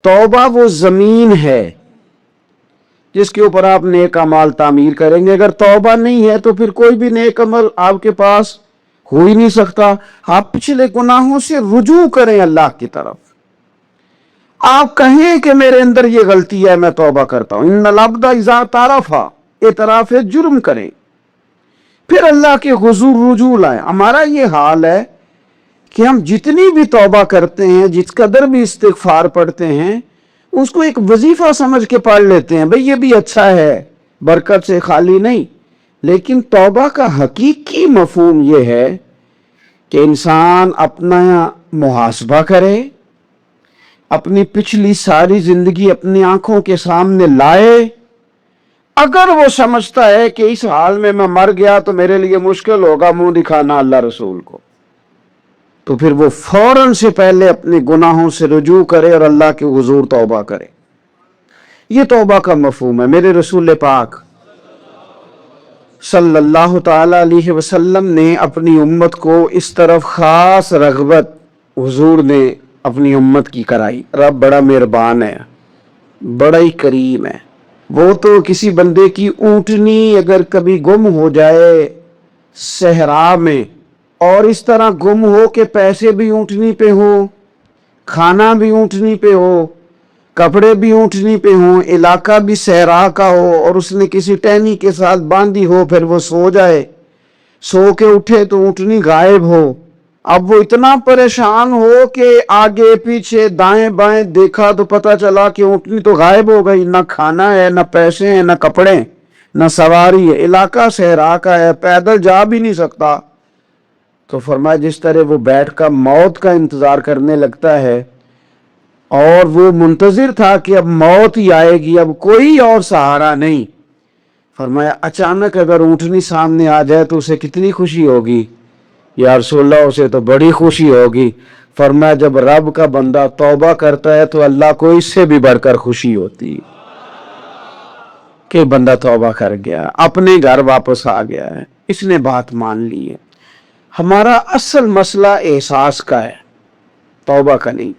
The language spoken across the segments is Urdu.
توبہ وہ زمین ہے جس کے اوپر آپ نیک اعمال تعمیر کریں گے. اگر توبہ نہیں ہے تو پھر کوئی بھی نیک عمل آپ کے پاس ہو ہی نہیں سکتا. آپ پچھلے گناہوں سے رجوع کریں اللہ کی طرف. آپ کہیں کہ میرے اندر یہ غلطی ہے، میں توبہ کرتا ہوں. ان العبد اذا اعترف، اعتراف جرم کریں، پھر اللہ کے حضور رجوع لائیں. ہمارا یہ حال ہے کہ ہم جتنی بھی توبہ کرتے ہیں، جس قدر بھی استغفار پڑھتے ہیں، اس کو ایک وظیفہ سمجھ کے پڑھ لیتے ہیں. بھئی یہ بھی اچھا ہے، برکت سے خالی نہیں. لیکن توبہ کا حقیقی مفہوم یہ ہے کہ انسان اپنا محاسبہ کرے، اپنی پچھلی ساری زندگی اپنی آنکھوں کے سامنے لائے. اگر وہ سمجھتا ہے کہ اس حال میں مر گیا تو میرے لیے مشکل ہوگا منہ دکھانا اللہ رسول کو، تو پھر وہ فوراً سے پہلے اپنے گناہوں سے رجوع کرے اور اللہ کے حضور توبہ کرے. یہ توبہ کا مفہوم ہے. میرے رسول پاک صلی اللہ تعالی علیہ وسلم نے اپنی امت کو اس طرف خاص رغبت حضور نے اپنی امت کی کرائی. رب بڑا مہربان ہے، بڑا ہی کریم ہے. وہ تو کسی بندے کی اونٹنی اگر کبھی گم ہو جائے صحرا میں، اور اس طرح گم ہو کہ پیسے بھی اونٹنی پہ ہوں، کھانا بھی اونٹنی پہ ہو، کپڑے بھی اونٹنی پہ ہوں، علاقہ بھی صحرا کا ہو، اور اس نے کسی ٹہنی کے ساتھ باندھی ہو، پھر وہ سو جائے، سو کے اٹھے تو اونٹنی غائب ہو. اب وہ اتنا پریشان ہو کہ آگے پیچھے دائیں بائیں دیکھا تو پتہ چلا کہ اونٹنی تو غائب ہو گئی. نہ کھانا ہے، نہ پیسے ہیں، نہ کپڑے، نہ سواری ہے، علاقہ صحرا کا ہے، پیدل جا بھی نہیں سکتا. تو فرمایا جس طرح وہ بیٹھ کر موت کا انتظار کرنے لگتا ہے، اور وہ منتظر تھا کہ اب موت ہی آئے گی، اب کوئی اور سہارا نہیں. فرمایا اچانک اگر اونٹنی سامنے آ جائے تو اسے کتنی خوشی ہوگی. یا رسول اللہ اسے تو بڑی خوشی ہوگی. فرمایا جب رب کا بندہ توبہ کرتا ہے تو اللہ کو اس سے بھی بڑھ کر خوشی ہوتی کہ بندہ توبہ کر گیا، اپنے گھر واپس آ گیا ہے، اس نے بات مان لی ہے. ہمارا اصل مسئلہ احساس کا ہے، توبہ کا نہیں.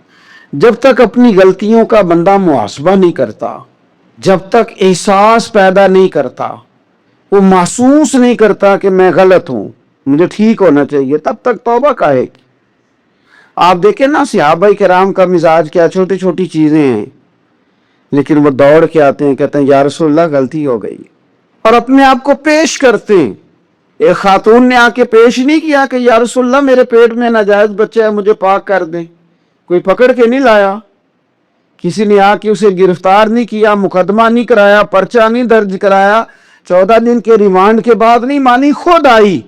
جب تک اپنی غلطیوں کا بندہ محاسبہ نہیں کرتا، جب تک احساس پیدا نہیں کرتا، وہ محسوس نہیں کرتا کہ میں غلط ہوں، مجھے ٹھیک ہونا چاہیے، تب تک توبہ کا ہے. آپ دیکھیں نا صحابہ کرام کا مزاج کیا، چھوٹی چھوٹی چیزیں ہیں لیکن وہ دوڑ کے آتے ہیں، کہتے ہیں یا رسول اللہ غلطی ہو گئی، اور اپنے آپ کو پیش کرتے ہیں. ایک خاتون نے آ کے پیش نہیں کیا کہ یا رسول اللہ میرے پیٹ میں ناجائز بچہ ہے، مجھے پاک کر دیں. کوئی پکڑ کے نہیں لایا، کسی نے آ کے اسے گرفتار نہیں کیا، مقدمہ نہیں کرایا، پرچہ نہیں درج کرایا، 14 دن کے ریمانڈ کے بعد نہیں مانی، خود آئی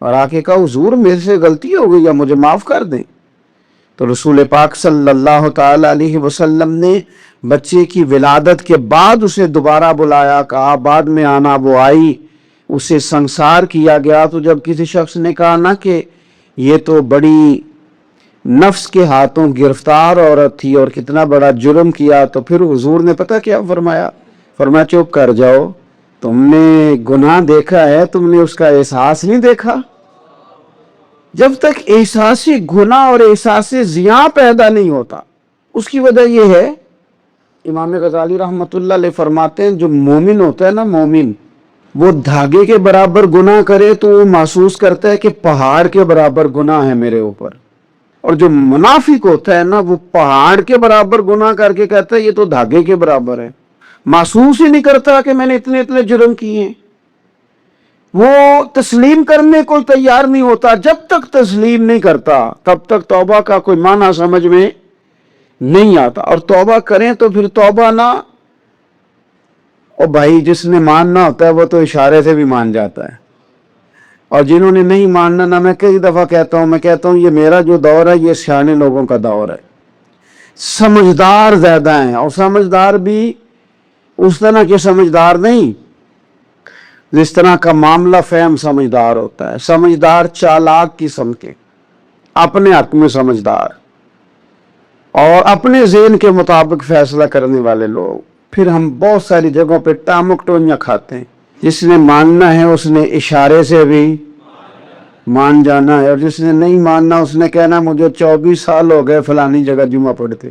اور آ کے کہا حضور میرے سے غلطی ہو گئی، یا مجھے معاف کر دیں. تو رسول پاک صلی اللہ تعالی علیہ وسلم نے بچے کی ولادت کے بعد اسے دوبارہ بلایا، کہا بعد میں آنا. وہ آئی، اسے سنسار کیا گیا. تو جب کسی شخص نے کہا نا کہ یہ تو بڑی نفس کے ہاتھوں گرفتار عورت تھی اور کتنا بڑا جرم کیا، تو پھر حضور نے پتہ کیا فرمایا؟ فرمایا چپ کر جاؤ، تم نے گناہ دیکھا ہے، تم نے اس کا احساس نہیں دیکھا. جب تک احساس گناہ اور احساس زیاں پیدا نہیں ہوتا، اس کی وجہ یہ ہے، امام غزالی رحمۃ اللہ علیہ فرماتے ہیں جو مومن ہوتا ہے نا، مومن وہ دھاگے کے برابر گناہ کرے تو وہ محسوس کرتا ہے کہ پہاڑ کے برابر گناہ ہے میرے اوپر. اور جو منافق ہوتا ہے نا، وہ پہاڑ کے برابر گناہ کر کے کہتا ہے یہ تو دھاگے کے برابر ہے، محسوس ہی نہیں کرتا کہ میں نے اتنے جرم کیے ہیں. وہ تسلیم کرنے کو تیار نہیں ہوتا. جب تک تسلیم نہیں کرتا تب تک توبہ کا کوئی معنی سمجھ میں نہیں آتا. اور توبہ کریں تو پھر توبہ نہ، اور بھائی جس نے ماننا ہوتا ہے وہ تو اشارے سے بھی مان جاتا ہے، اور جنہوں نے نہیں ماننا، نہ میں کئی دفعہ کہتا ہوں یہ میرا جو دور ہے یہ سیانے لوگوں کا دور ہے. سمجھدار زیادہ ہیں، اور سمجھدار بھی اس طرح کے سمجھدار نہیں جس طرح کا معاملہ فہم سمجھدار ہوتا ہے. سمجھدار چالاک قسم کے، اپنے حق میں سمجھدار اور اپنے ذہن کے مطابق فیصلہ کرنے والے لوگ. پھر ہم بہت ساری جگہوں پہ ٹامک ٹونیاں کھاتے ہیں. جس نے ماننا ہے اس نے اشارے سے بھی مان جانا ہے، اور جس نے نہیں ماننا اس نے کہنا مجھے 24 سال ہو گئے فلانی جگہ جمعہ پڑھتے.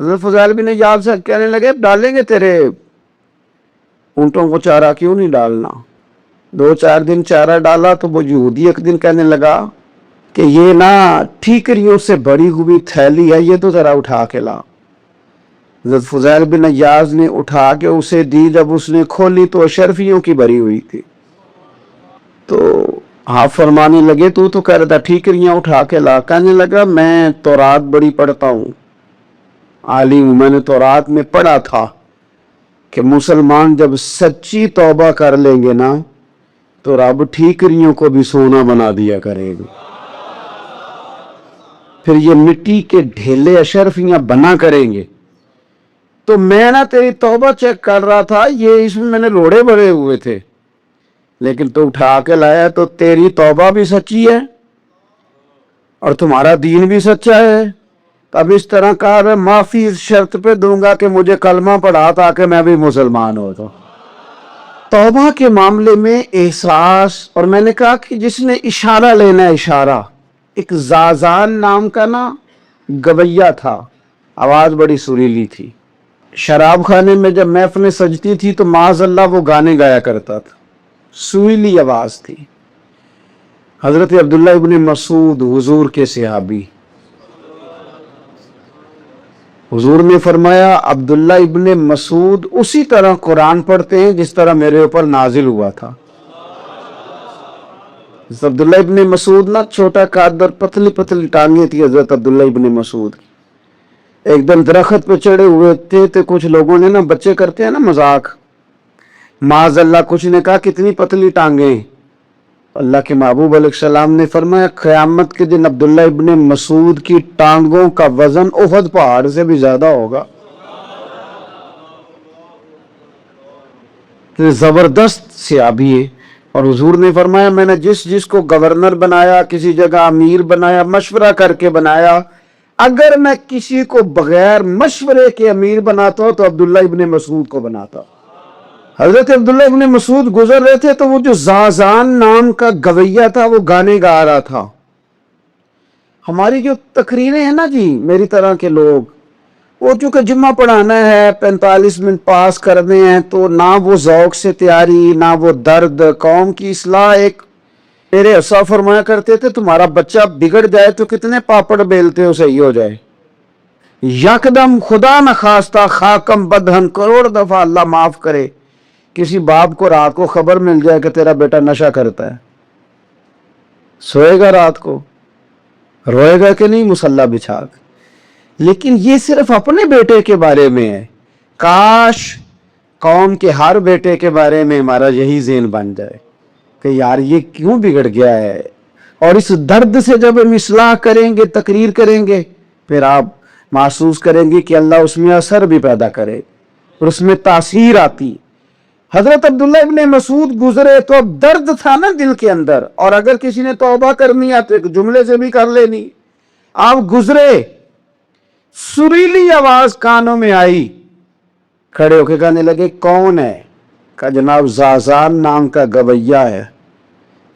حضرت فضیل بن عیاض سے کہنے لگے ڈالیں گے تیرے اونٹوں کو چارہ، کیوں نہیں ڈالنا؟ 2-4 دن چارہ ڈالا تو وہ یہودی ایک دن کہنے لگا کہ یہ نا ٹھیکریوں سے بھری ہوئی تھیلی ہے، یہ تو ذرا اٹھا کے لا۔ حضرت فضیل بن عیاض نے اٹھا کے اسے دی، جب اس نے کھولی تو اشرفیوں کی بھری ہوئی تھی۔ تو آپ فرمانے لگے تو کہہ رہا تھا ٹھیکریاں اٹھا کے لا۔ کہنے لگا میں تورات بڑی پڑھتا ہوں، عالم ہوں، میں نے تورات میں پڑھا تھا کہ مسلمان جب سچی توبہ کر لیں گے نا تو رب ٹھیکریوں کو بھی سونا بنا دیا کرے گا، پھر یہ مٹی کے ڈھیلے اشرفیاں بنا کریں گے۔ تو میں نا تیری توبہ چیک کر رہا تھا، یہ اس میں نے روڑے بھرے ہوئے تھے، لیکن تو اٹھا کے لایا، تو تیری توبہ بھی سچی ہے اور تمہارا دین بھی سچا ہے۔ اب اس طرح کہا میں معافی اس شرط پہ دوں گا کہ مجھے کلمہ پڑھا تاکہ میں بھی مسلمان ہو تو۔ توبہ کے معاملے میں احساس، اور میں نے کہا کہ جس نے اشارہ لینا ہے، اشارہ، ایک زازان نام کا نا گویا تھا، آواز بڑی سریلی تھی، شراب خانے میں جب محفلیں سجتی تھی تو معاذ اللہ وہ گانے گایا کرتا تھا، سریلی آواز تھی۔ حضرت عبداللہ ابن مسعود حضور کے صحابی، حضور نے فرمایا عبداللہ ابن مسعود اسی طرح قرآن پڑھتے ہیں جس طرح میرے اوپر نازل ہوا تھا۔ عبداللہ ابن مسعود نا چھوٹا قد اور پتلی پتلی ٹانگیں تھی حضرت عبداللہ ابن مسعود کی۔ ایک دن درخت پہ چڑھے ہوئے تھے تو کچھ لوگوں نے نا، بچے کرتے ہیں نا مذاق، معاذ اللہ کچھ نے کہا کتنی پتلی ٹانگیں۔ اللہ کے محبوب علیہ السلام نے فرمایا قیامت کے دن عبداللہ ابن مسعود کی ٹانگوں کا وزن احد پہاڑ سے بھی زیادہ ہوگا۔ زبردست صحابی ہے، اور حضور نے فرمایا میں نے جس کو گورنر بنایا، کسی جگہ امیر بنایا، مشورہ کر کے بنایا، اگر میں کسی کو بغیر مشورے کے امیر بناتا ہوں تو عبداللہ ابن مسعود کو بناتا۔ حضرت عبداللہ ابن مسعود گزر رہے تھے تو وہ جو زازان نام کا گویا تھا وہ گانے گا رہا تھا۔ ہماری جو تقریریں ہیں نا جی، میری طرح کے لوگ، وہ چونکہ جمعہ پڑھانا ہے، 45 منٹ پاس کرنے ہیں، تو نہ وہ ذوق سے تیاری، نہ وہ درد، قوم کی اصلاح۔ ایک میرے اسا فرمایا کرتے تھے تمہارا بچہ بگڑ جائے تو کتنے پاپڑ بیلتے ہو صحیح ہو جائے؟ یکدم خدا نخواستہ خاکم بدہن، کروڑ دفعہ اللہ معاف کرے، کسی باپ کو رات کو خبر مل جائے کہ تیرا بیٹا نشہ کرتا ہے، سوئے گا رات کو؟ روئے گا کہ نہیں مصلی بچھا کے؟ لیکن یہ صرف اپنے بیٹے کے بارے میں ہے، کاش قوم کے ہر بیٹے کے بارے میں ہمارا یہی ذہن بن جائے کہ یار یہ کیوں بگڑ گیا ہے، اور اس درد سے جب ہم اصلاح کریں گے، تقریر کریں گے، پھر آپ محسوس کریں گے کہ اللہ اس میں اثر بھی پیدا کرے اور اس میں تاثیر آتی۔ حضرت عبداللہ ابن مسعود گزرے تو اب درد تھا نا دل کے اندر، اور اگر کسی نے توبہ کرنی ہے تو ایک جملے سے بھی کر لینی۔ آپ گزرے، سریلی آواز کانوں میں آئی، کھڑے ہو کے کہنے لگے کون ہے؟ کہا جناب زازان نام کا گویا ہے،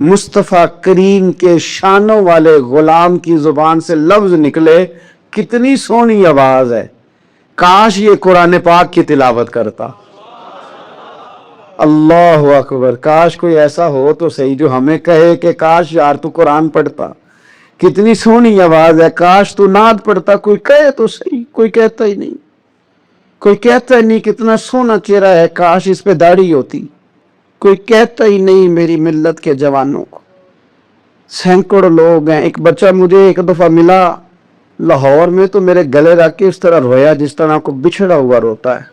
مصطفیٰ کریم کے شانوں والے غلام کی زبان سے لفظ نکلے، کتنی سونی آواز ہے، کاش یہ قرآن پاک کی تلاوت کرتا۔ اللہ اکبر، کاش کوئی ایسا ہو تو صحیح جو ہمیں کہے کہ کاش یار تو قرآن پڑھتا، کتنی سونی آواز ہے، کاش تو نعت پڑھتا، کوئی کہے تو صحیح، کوئی کہتا ہی نہیں، کوئی کہتا ہی نہیں، کتنا سونا چہرہ ہے، کاش اس پہ داڑھی ہوتی، کوئی کہتا ہی نہیں میری ملت کے جوانوں کو۔ سینکڑوں لوگ ہیں، ایک بچہ مجھے ایک دفعہ ملا لاہور میں تو میرے گلے رکھ کے اس طرح رویا جس طرح کو بچھڑا ہوا روتا ہے۔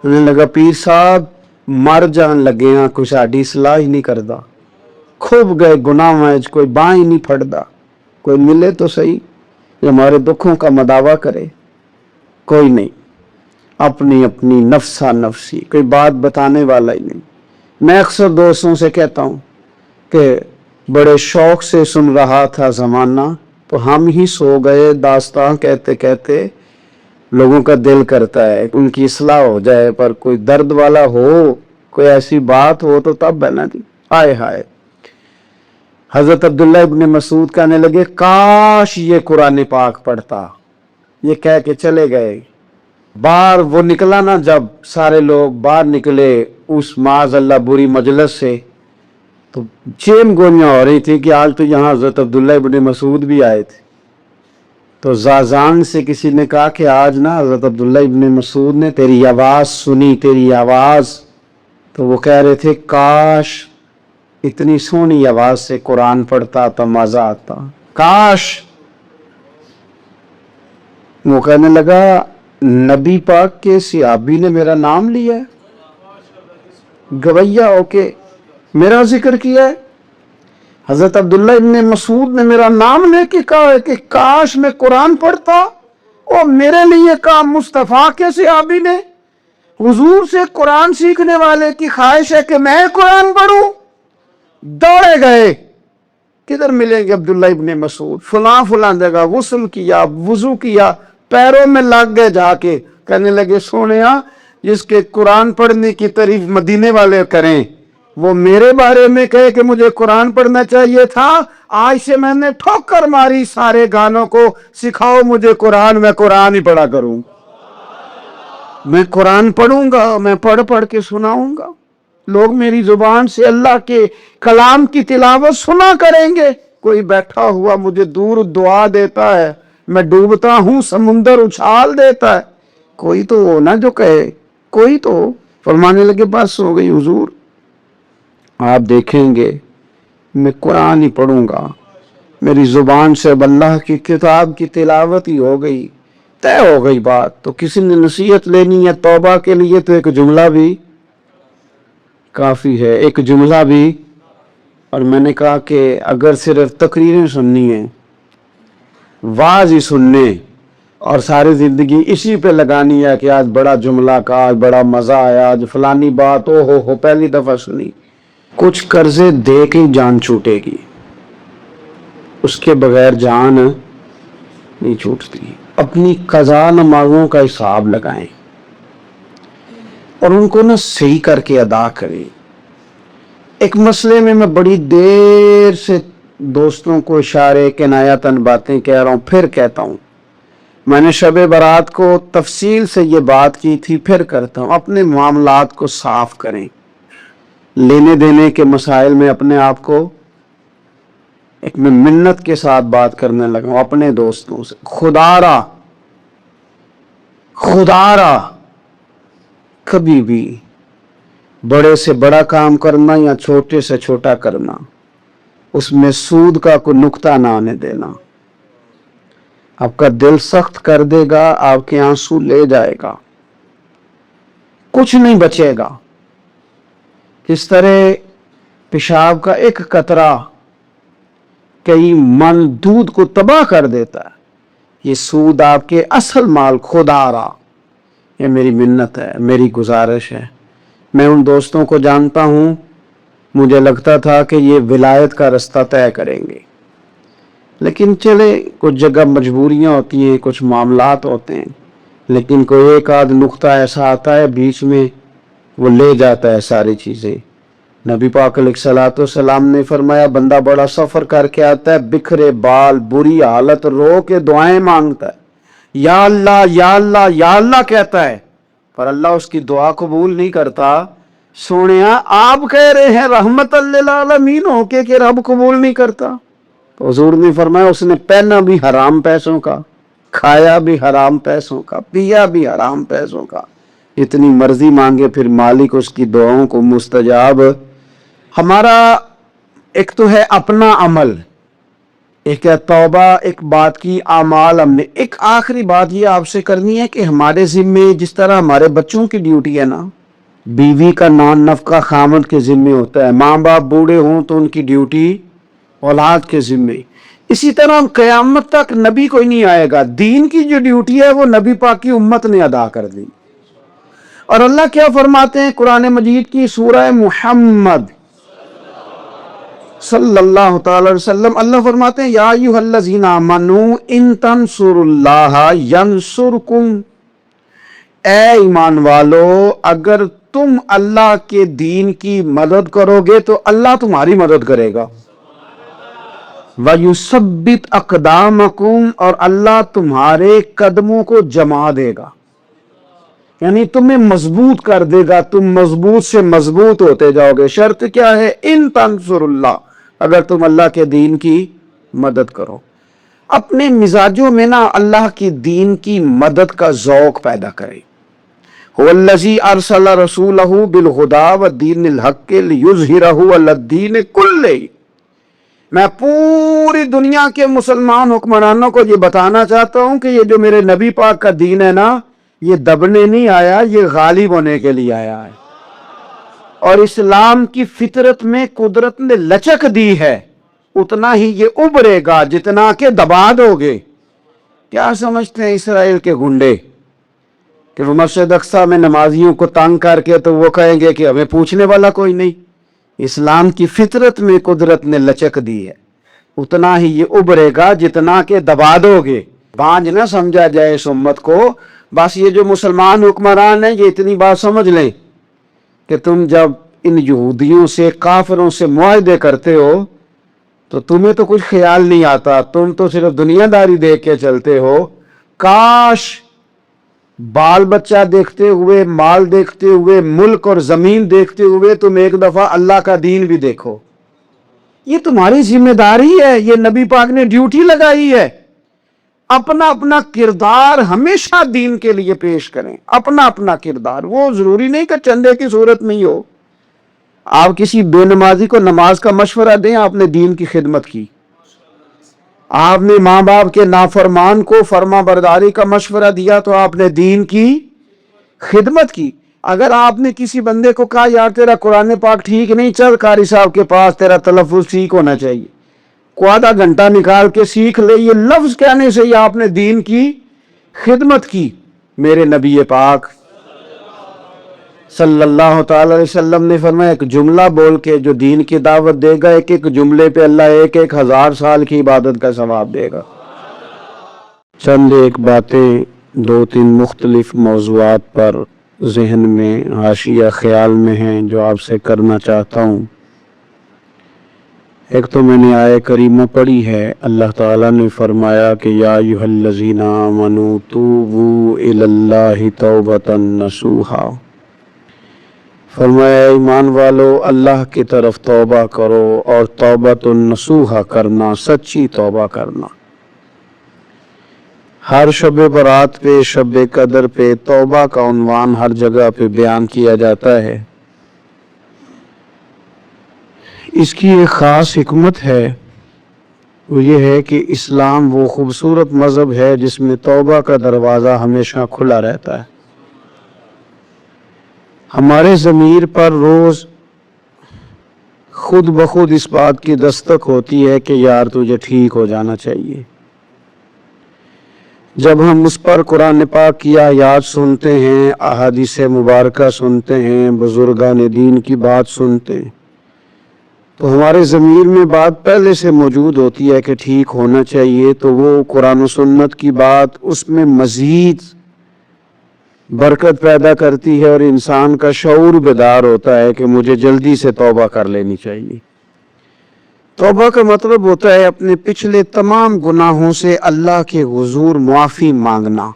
انہیں لگا پیر صاحب مر جان لگے ہاں، کوئی ساڈی اصلاح ہی نہیں کردا، کھوب گئے گناہ میں، کوئی باں ہی نہیں پھڑدا، کوئی ملے تو صحیح جو ہمارے دکھوں کا مداوع کرے، کوئی نہیں، اپنی اپنی نفسا نفسی، کوئی بات بتانے والا ہی نہیں۔ میں اکثر دوستوں سے کہتا ہوں کہ بڑے شوق سے سن رہا تھا زمانہ تو ہم ہی سو گئے، داستان کہتے کہتے لوگوں کا دل کرتا ہے ان کی اصلاح ہو جائے، پر کوئی درد والا ہو، کوئی ایسی بات ہو تو تب ہے نا جی۔ ہائے ہائے، حضرت عبداللہ ابن مسعود کہنے لگے کاش یہ قرآن پاک پڑھتا، یہ کہہ کے چلے گئے. باہر وہ نکلا نا، جب سارے لوگ باہر نکلے اس معاذ اللہ بری مجلس سے، تو چین گوئیاں ہو رہی تھی کہ آج تو یہاں حضرت عبداللہ ابن مسعود بھی آئے تھے. تو زازان سے کسی نے کہا کہ آج نا حضرت عبداللہ ابن مسعود نے تیری آواز سنی، تیری آواز. تو وہ کہہ رہے تھے کاش اتنی سونی آواز سے قرآن پڑھتا تو مزہ آتا، کاش. وہ کہنے لگا نبی پاک کے صحابی نے میرا نام لیا ہے، گویا ہو کے میرا ذکر کیا ہے. حضرت عبداللہ ابن مسعود نے میرا نام لے کے کہا ہے کہ کاش میں قرآن پڑھتا. اور میرے لیے کہا مصطفیٰ کے صحابی نے، حضور سے قرآن سیکھنے والے کی خواہش ہے کہ میں قرآن پڑھوں. دوڑے گئے، کدھر ملیں گے عبداللہ ابن مسعود؟ فلاں فلاں جگہ غسل کیا، وضو کیا، پیروں میں لگ گئے جا کے. کہنے لگے سونیا، جس کے قرآن پڑھنے کی تعریف مدینے والے کریں وہ میرے بارے میں کہے کہ مجھے قرآن پڑھنا چاہیے تھا. آج سے میں نے ٹھوکر ماری سارے گانوں کو، سکھاؤ مجھے قرآن، میں قرآن ہی پڑھا کروں. میں قرآن پڑھوں گا، میں پڑھ پڑھ کے سناؤں گا. لوگ میری زبان سے اللہ کے کلام کی تلاوت سنا کریں گے. کوئی بیٹھا ہوا مجھے دور دعا دیتا ہے، میں ڈوبتا ہوں سمندر اچھال دیتا ہے. کوئی تو ہو نا جو کہے، کوئی تو. فرمانے لگے بس ہو گئی حضور، آپ دیکھیں گے میں قرآن ہی پڑھوں گا. میری زبان سے اب اللہ کی کتاب کی تلاوت ہی ہو گئی، طے ہو گئی بات. تو کسی نے نصیحت لینی ہے توبہ کے لیے تو ایک جملہ بھی کافی ہے، ایک جملہ بھی. اور میں نے کہا کہ اگر صرف تقریریں سننی ہیں، واعظ ہی سننے اور ساری زندگی اسی پہ لگانی ہے کہ آج بڑا جملہ کا، آج بڑا مزہ آیا، آج فلانی بات او ہو پہلی دفعہ سنی. کچھ قرضے دے کے جان چھوٹے گی، اس کے بغیر جان نہیں چھوٹتی. اپنی قضا نمازوں کا حساب لگائیں اور ان کو نا صحیح کر کے ادا کریں. ایک مسئلے میں بڑی دیر سے دوستوں کو اشارے کنایتاً باتیں کہہ رہا ہوں، پھر کہتا ہوں. میں نے شب برات کو تفصیل سے یہ بات کی تھی، پھر کرتا ہوں. اپنے معاملات کو صاف کریں. لینے دینے کے مسائل میں اپنے آپ کو ایک میں منت کے ساتھ بات کرنے لگا ہوں اپنے دوستوں سے. خدا را کبھی بھی بڑے سے بڑا کام کرنا یا چھوٹے سے چھوٹا کرنا، اس میں سود کا کوئی نقطہ نہ آنے دینا. آپ کا دل سخت کر دے گا، آپ کے آنسو لے جائے گا، کچھ نہیں بچے گا. کس طرح پیشاب کا ایک قطرہ کئی من دودھ کو تباہ کر دیتا ہے، یہ سود آپ کے اصل مال. خدا را یہ میری منت ہے، میری گزارش ہے. میں ان دوستوں کو جانتا ہوں، مجھے لگتا تھا کہ یہ ولایت کا رستہ طے کریں گے، لیکن چلے کچھ جگہ مجبوریاں ہوتی ہیں، کچھ معاملات ہوتے ہیں، لیکن کوئی ایک آدھ نقطہ ایسا آتا ہے بیچ میں، وہ لے جاتا ہے ساری چیزیں. نبی پاک علیہ الصلوۃ والسلام نے فرمایا بندہ بڑا سفر کر کے آتا ہے، بکھرے بال، بری حالت، رو کے دعائیں مانگتا ہے، یا اللہ یا اللہ یا اللہ کہتا ہے، پر اللہ اس کی دعا قبول نہیں کرتا. سونیا آپ کہہ رہے ہیں رحمت للعالمین ہو کے کہ رب قبول نہیں کرتا. تو حضور نے فرمایا اس نے پہنا بھی حرام پیسوں کا، کھایا بھی حرام پیسوں کا، پیا بھی حرام پیسوں کا، اتنی مرضی مانگے پھر مالک اس کی دعاؤں کو مستجاب. ہمارا ایک تو ہے اپنا عمل، ایک ہے توبہ، ایک بات کی اعمال. ہم نے ایک آخری بات یہ آپ سے کرنی ہے کہ ہمارے ذمے جس طرح ہمارے بچوں کی ڈیوٹی ہے نا، بیوی کا نان نفقہ خامد کے ذمے ہوتا ہے، ماں باپ بوڑھے ہوں تو ان کی ڈیوٹی اولاد کے ذمے، اسی طرح قیامت تک نبی کوئی نہیں آئے گا، دین کی جو ڈیوٹی ہے وہ نبی پاک کی امت نے ادا کر دی. اور اللہ کیا فرماتے ہیں قرآن مجید کی سورہ محمد صلی اللہ تعالی وسلم، اللہ فرماتے ہیں یا ایھا الذین آمنوا ان تنصروا اللہ ینصرکم. اے ایمان والو اگر تم اللہ کے دین کی مدد کرو گے تو اللہ تمہاری مدد کرے گا. وَيُثَبِّتْ أَقْدَامَكُمْ، اور اللہ تمہارے قدموں کو جما دے گا، یعنی تمہیں مضبوط کر دے گا، تم مضبوط سے مضبوط ہوتے جاؤ گے۔ شرط کیا ہے؟ ان تنصر اللہ، اگر تم اللہ کے دین کی مدد کرو۔ اپنے مزاجوں میں نا اللہ کی دین کی مدد کا ذوق پیدا کرے۔ هو الذی ارسل رسولہ بالہدی والدین الحق لیظہرہ علی الدین کلہ۔ میں پوری دنیا کے مسلمان حکمرانوں کو یہ بتانا چاہتا ہوں کہ یہ جو میرے نبی پاک کا دین ہے نا، یہ دبنے نہیں آیا، یہ غالب ہونے کے لیے آیا ہے۔ اور اسلام کی فطرت میں قدرت نے لچک دی ہے، اتنا ہی یہ ابھرے گا جتنا کہ دبا دو گے۔ کیا سمجھتے ہیں اسرائیل کے گنڈے کہ وہ مسجد اقصیٰ میں نمازیوں کو تنگ کر کے تو وہ کہیں گے کہ ہمیں پوچھنے والا کوئی نہیں؟ اسلام کی فطرت میں قدرت نے لچک دی ہے، اتنا ہی یہ ابھرے گا جتنا کہ دبا دو گے۔ بانجھ نہ سمجھا جائے اس امت کو، بس یہ جو مسلمان حکمران ہیں یہ اتنی بات سمجھ لیں کہ تم جب ان یہودیوں سے، کافروں سے معاہدے کرتے ہو تو تمہیں تو کچھ خیال نہیں آتا، تم تو صرف دنیا داری دیکھ کے چلتے ہو۔ کاش بال بچہ دیکھتے ہوئے، مال دیکھتے ہوئے، ملک اور زمین دیکھتے ہوئے تم ایک دفعہ اللہ کا دین بھی دیکھو۔ یہ تمہاری ذمہ داری ہے، یہ نبی پاک نے ڈیوٹی لگائی ہے۔ اپنا اپنا کردار ہمیشہ دین کے لیے پیش کریں، اپنا اپنا کردار۔ وہ ضروری نہیں کہ چندے کی صورت میں ہی ہو۔ آپ کسی بے نمازی کو نماز کا مشورہ دیں، آپ نے دین کی خدمت کی۔ آپ نے ماں باپ کے نافرمان کو فرما برداری کا مشورہ دیا تو آپ نے دین کی خدمت کی۔ اگر آپ نے کسی بندے کو کہا یار تیرا قرآن پاک ٹھیک نہیں، چل قاری صاحب کے پاس، تیرا تلفظ ٹھیک ہونا چاہیے، کو آدھا گھنٹہ نکال کے سیکھ لے، یہ لفظ کہنے سے ہی آپ نے دین کی خدمت کی۔ میرے نبی پاک صلی اللہ تعالی علیہ وسلم نے فرمایا ایک جملہ بول کے جو دین کی دعوت دے گا، ایک ایک جملے پہ اللہ 1000 سال کی عبادت کا ثواب دے گا۔ چند ایک باتیں 2-3 مختلف موضوعات پر ذہن میں حاشیہ خیال میں ہیں جو آپ سے کرنا چاہتا ہوں۔ ایک تو میں نے آیہ کریمہ پڑھی ہے، اللہ تعالیٰ نے فرمایا کہ یا ایھا الذین آمنوا توبوا الی اللہ توبۃ نصوحا، فرمایا ایمان والو اللہ کی طرف توبہ کرو، اور توبۃ نصوحا کرنا، سچی توبہ کرنا۔ ہر شب برات پہ، شب قدر پہ توبہ کا عنوان ہر جگہ پہ بیان کیا جاتا ہے۔ اس کی ایک خاص حکمت ہے، وہ یہ ہے کہ اسلام وہ خوبصورت مذہب ہے جس میں توبہ کا دروازہ ہمیشہ کھلا رہتا ہے۔ ہمارے ضمیر پر روز خود بخود اس بات کی دستک ہوتی ہے کہ یار تجھے ٹھیک ہو جانا چاہیے۔ جب ہم اس پر قرآن پاک کی آیات سنتے ہیں، احادیث مبارکہ سنتے ہیں، بزرگان دین کی بات سنتے ہیں، تو ہمارے ضمیر میں بات پہلے سے موجود ہوتی ہے کہ ٹھیک ہونا چاہیے، تو وہ قرآن و سنت کی بات اس میں مزید برکت پیدا کرتی ہے، اور انسان کا شعور بیدار ہوتا ہے کہ مجھے جلدی سے توبہ کر لینی چاہیے۔ توبہ کا مطلب ہوتا ہے اپنے پچھلے تمام گناہوں سے اللہ کے حضور معافی مانگنا۔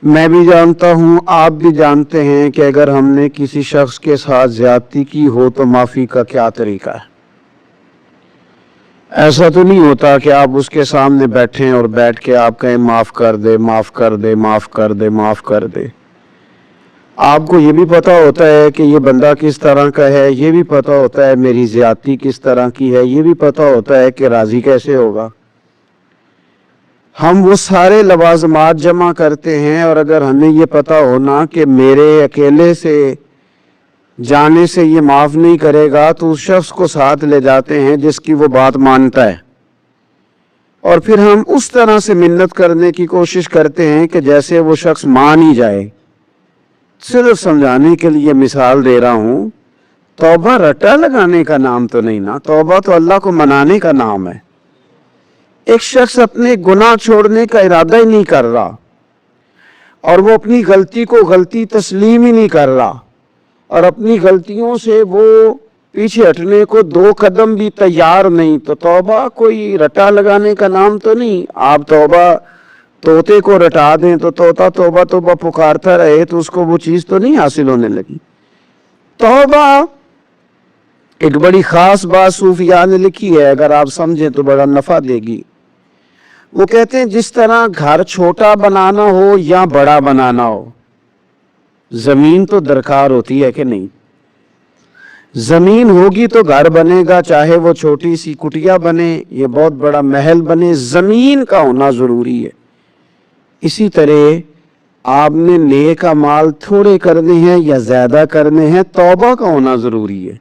میں بھی جانتا ہوں، آپ بھی جانتے ہیں کہ اگر ہم نے کسی شخص کے ساتھ زیادتی کی ہو تو معافی کا کیا طریقہ ہے۔ ایسا تو نہیں ہوتا کہ آپ اس کے سامنے بیٹھیں اور بیٹھ کے آپ کہیں معاف کر دے، معاف کر دے، معاف کر دے، معاف کر دے۔ آپ کو یہ بھی پتا ہوتا ہے کہ یہ بندہ کس طرح کا ہے، یہ بھی پتا ہوتا ہے میری زیادتی کس طرح کی ہے، یہ بھی پتا ہوتا ہے کہ راضی کیسے ہوگا۔ ہم وہ سارے لوازمات جمع کرتے ہیں، اور اگر ہمیں یہ پتا ہونا کہ میرے اکیلے سے جانے سے یہ معاف نہیں کرے گا، تو اس شخص کو ساتھ لے جاتے ہیں جس کی وہ بات مانتا ہے، اور پھر ہم اس طرح سے منت کرنے کی کوشش کرتے ہیں کہ جیسے وہ شخص مان ہی جائے۔ صرف سمجھانے کے لیے مثال دے رہا ہوں، توبہ رٹا لگانے کا نام تو نہیں نا، توبہ تو اللہ کو منانے کا نام ہے۔ ایک شخص اپنے گناہ چھوڑنے کا ارادہ ہی نہیں کر رہا، اور وہ اپنی غلطی کو غلطی تسلیم ہی نہیں کر رہا، اور اپنی غلطیوں سے وہ پیچھے ہٹنے کو 2 قدم بھی تیار نہیں، تو توبہ کوئی رٹا لگانے کا نام تو نہیں۔ آپ توبہ طوطے کو رٹا دیں تو طوطا توبہ توبہ پکارتا رہے تو اس کو وہ چیز تو نہیں حاصل ہونے لگی۔ توبہ ایک بڑی خاص بات صوفیاء نے لکھی ہے، اگر آپ سمجھیں تو بڑا نفع دے گی۔ وہ کہتے ہیں جس طرح گھر چھوٹا بنانا ہو یا بڑا بنانا ہو، زمین تو درکار ہوتی ہے کہ نہیں؟ زمین ہوگی تو گھر بنے گا، چاہے وہ چھوٹی سی کٹیا بنے یہ بہت بڑا محل بنے، زمین کا ہونا ضروری ہے۔ اسی طرح آپ نے نیک اعمال تھوڑے کرنے ہیں یا زیادہ کرنے ہیں، توبہ کا ہونا ضروری ہے۔